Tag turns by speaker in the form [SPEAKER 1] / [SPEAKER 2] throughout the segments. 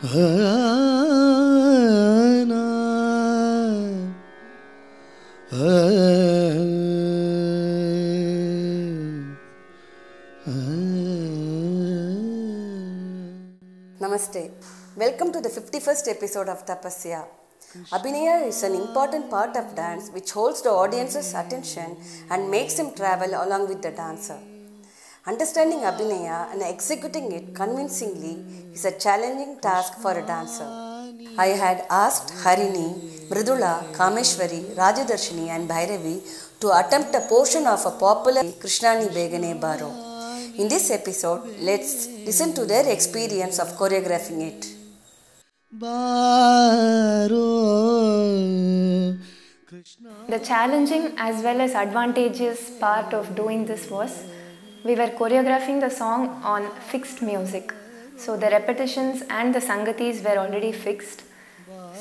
[SPEAKER 1] Namaste. Welcome to the 51st episode of Tapasya. Abhinaya is an important part of dance which holds the audience's attention and makes him travel along with the dancer. Understanding Abhinaya and executing it convincingly is a challenging task for a dancer. I had asked Harini, Mridula, Kameshwari, Rajadarshini and Bhairavi to attempt a portion of a popular Krishnani Begane Baro. In this episode, let's listen to their experience of choreographing it.
[SPEAKER 2] The challenging as well as advantageous part of doing this was we were choreographing the song on fixed music. So the repetitions and the sangatis were already fixed.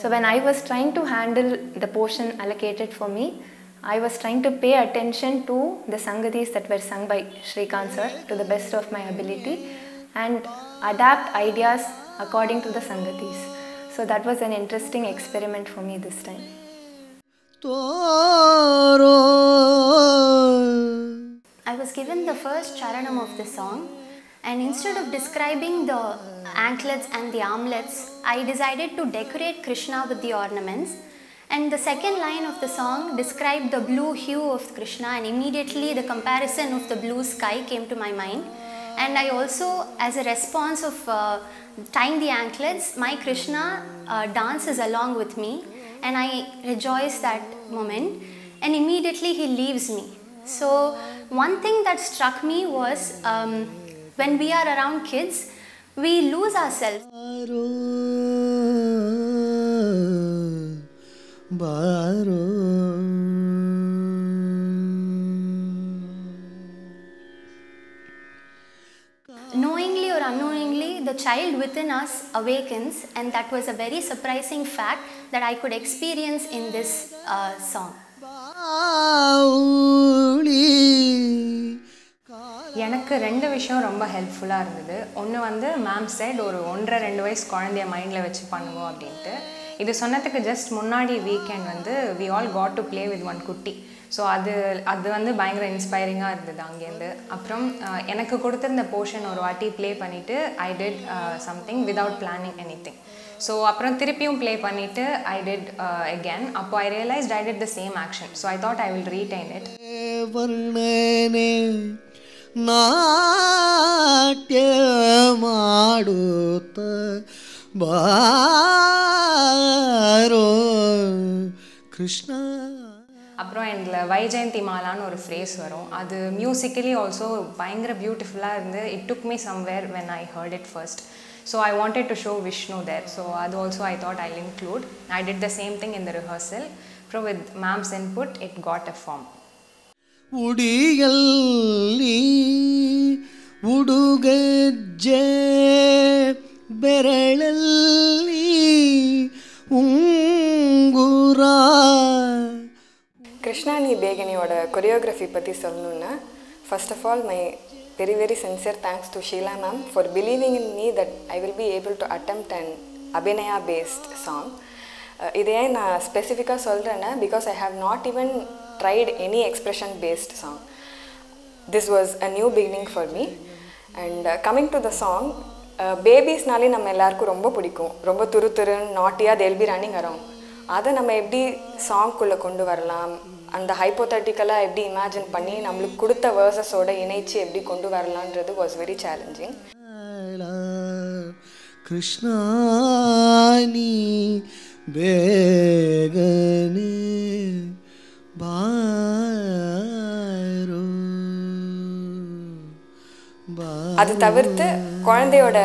[SPEAKER 2] So when I was trying to handle the portion allocated for me, I was trying to pay attention to the sangatis that were sung by Shrikant sir to the best of my ability and adapt ideas according to the sangatis. So that was an interesting experiment for me this time.
[SPEAKER 3] I was given the first charanam of the song, and instead of describing the anklets and the armlets, I decided to decorate Krishna with the ornaments. And the second line of the song described the blue hue of Krishna, and immediately the comparison of the blue sky came to my mind. And I also, as a response of tying the anklets, my Krishna dances along with me, and I rejoice that moment, and immediately he leaves me. So one thing that struck me was when we are around kids, we lose ourselves. Knowingly or unknowingly, the child within us awakens, and that was a very surprising fact that I could experience in this song.
[SPEAKER 4] எனக்கு ரெண்டு விஷயம் ரொம்ப ஹெல்ப்ஃபுல்லாக இருந்தது. ஒன்று வந்து ma'am set ஒரு 1.5-2 வயசு குழந்தைய மைண்டில் வச்சு பண்ணுவோம் அப்படின்ட்டு. இது சொன்னதுக்கு ஜஸ்ட் முன்னாடி வீக்கெண்ட் வந்து we all got to play with one குட்டி. ஸோ அது வந்து பயங்கர இன்ஸ்பைரிங்காக இருந்தது அங்கேருந்து. அப்புறம் எனக்கு கொடுத்துருந்த போர்ஷன் ஒரு வாட்டி ப்ளே பண்ணிவிட்டு I did something without planning anything. So அப்புறம் திருப்பியும் ப்ளே பண்ணிவிட்டு ஐ டிட் அகேன். அப்போ I realised I did the same action. So I thought I will retain it. ನಾಟ್ಯ ಮಾಡುತ್ತ ಬಾರೋ கிருஷ்ணா. அப்புறம் இதில் வைஜெயந்தி மாலான்னு ஒரு ஃப்ரேஸ் வரும். அது மியூசிக்கலி ஆல்சோ பயங்கர பியூட்டிஃபுல்லாக இருந்து it took me somewhere when I heard it first. So I wanted to show Vishnu there. So அது also I thought I include. I did the same thing in the rehearsal. அப்புறம் with ma'am's input it got a form. ಉಡಿಯಲ್ಲಿ ಉಡುಗಜ್ಜೆ ಬೆರಳಲ್ಲಿ ಉಂಗುರ.
[SPEAKER 5] கிருஷ்ணானி பேகனியோட choreography பற்றி சொல்லணுன்னா, first of all my very very sincere thanks to Sheela ma'am for believing in me that I will be able to attempt and abhinaya based song. இதை ஏன் நான் ஸ்பெசிஃபிக்காக சொல்கிறேன்னா, because I have not even tried any expression based song. This was a new beginning for me. And coming to the song, babies nale நம்ம எல்லாருக்கும் ரொம்ப பிடிக்கும். ரொம்ப துருதுருன்னு நாட்டியாக they'll be running around. அதை நம்ம எப்படி சாங்குள்ளே கொண்டு வரலாம், அந்த ஹைப்போதட்டிக்கலாக எப்படி இமேஜின் பண்ணி நம்மளுக்கு கொடுத்த வேர்சஸோட இணைச்சி எப்படி கொண்டு வரலான்றது வாஸ் வெரி சேலஞ்சிங்.
[SPEAKER 1] கிருஷ்ணானி பேகனே
[SPEAKER 5] அது தவிர்த்து குழந்தையோட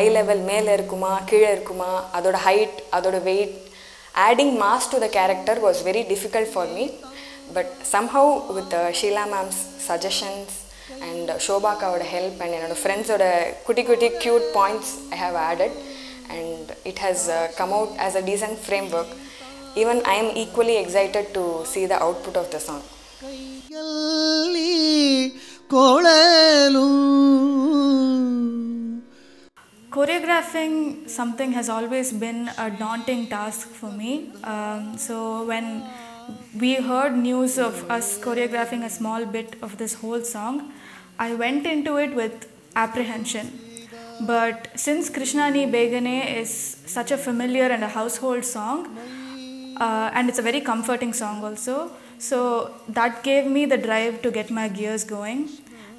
[SPEAKER 5] ஐ லெவல் மேலே இருக்குமா கீழே இருக்குமா, அதோட ஹைட், அதோட wait, adding mass to the character was very difficult for me. But somehow with Sheila ma'am's suggestions and Shobaka's help and friends' kutti cute points I have added, and it has come out as a decent framework. Even I am equally excited to see the output of the song.
[SPEAKER 6] choreographing something has always been a daunting task for me. So when we heard news of us choreographing a small bit of this whole song, I went into it with apprehension. But since Krishna Ni Begane is such a familiar and a household song, and it's a very comforting song also, so that gave me the drive to get my gears going.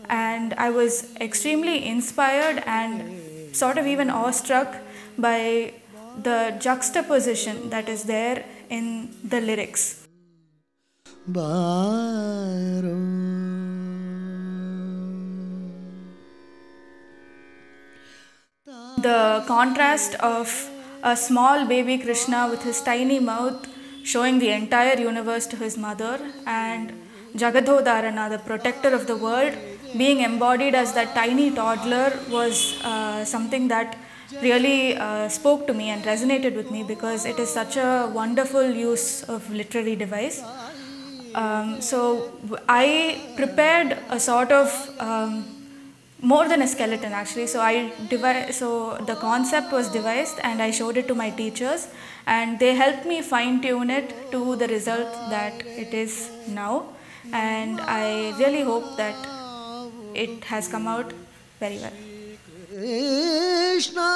[SPEAKER 6] And I was extremely inspired and sort of even awestruck by the juxtaposition that is there in the lyrics. The contrast of a small baby Krishna with his tiny mouth showing the entire universe to his mother, and Jagadhodharana, the protector of the world, being embodied as that tiny toddler was something that really spoke to me and resonated with me, because it is such a wonderful use of literary device. So I prepared a sort of more than a skeleton actually. So the concept was devised and I showed it to my teachers, and they helped me fine tune it to the result that it is now. And I really hope that it has come out very well.
[SPEAKER 7] Krishna,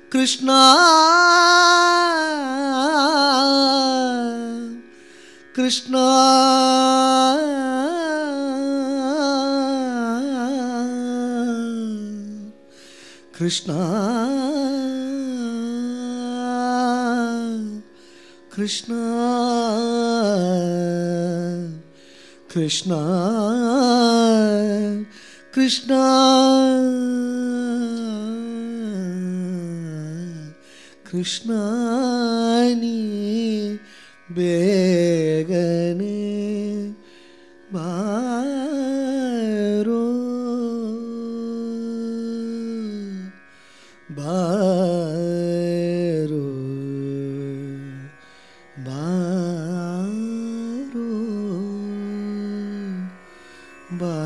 [SPEAKER 7] Krishna, Krishna, Krishna, Krishna, Krishna, Krishna ni begane baro, baro, baro, baro.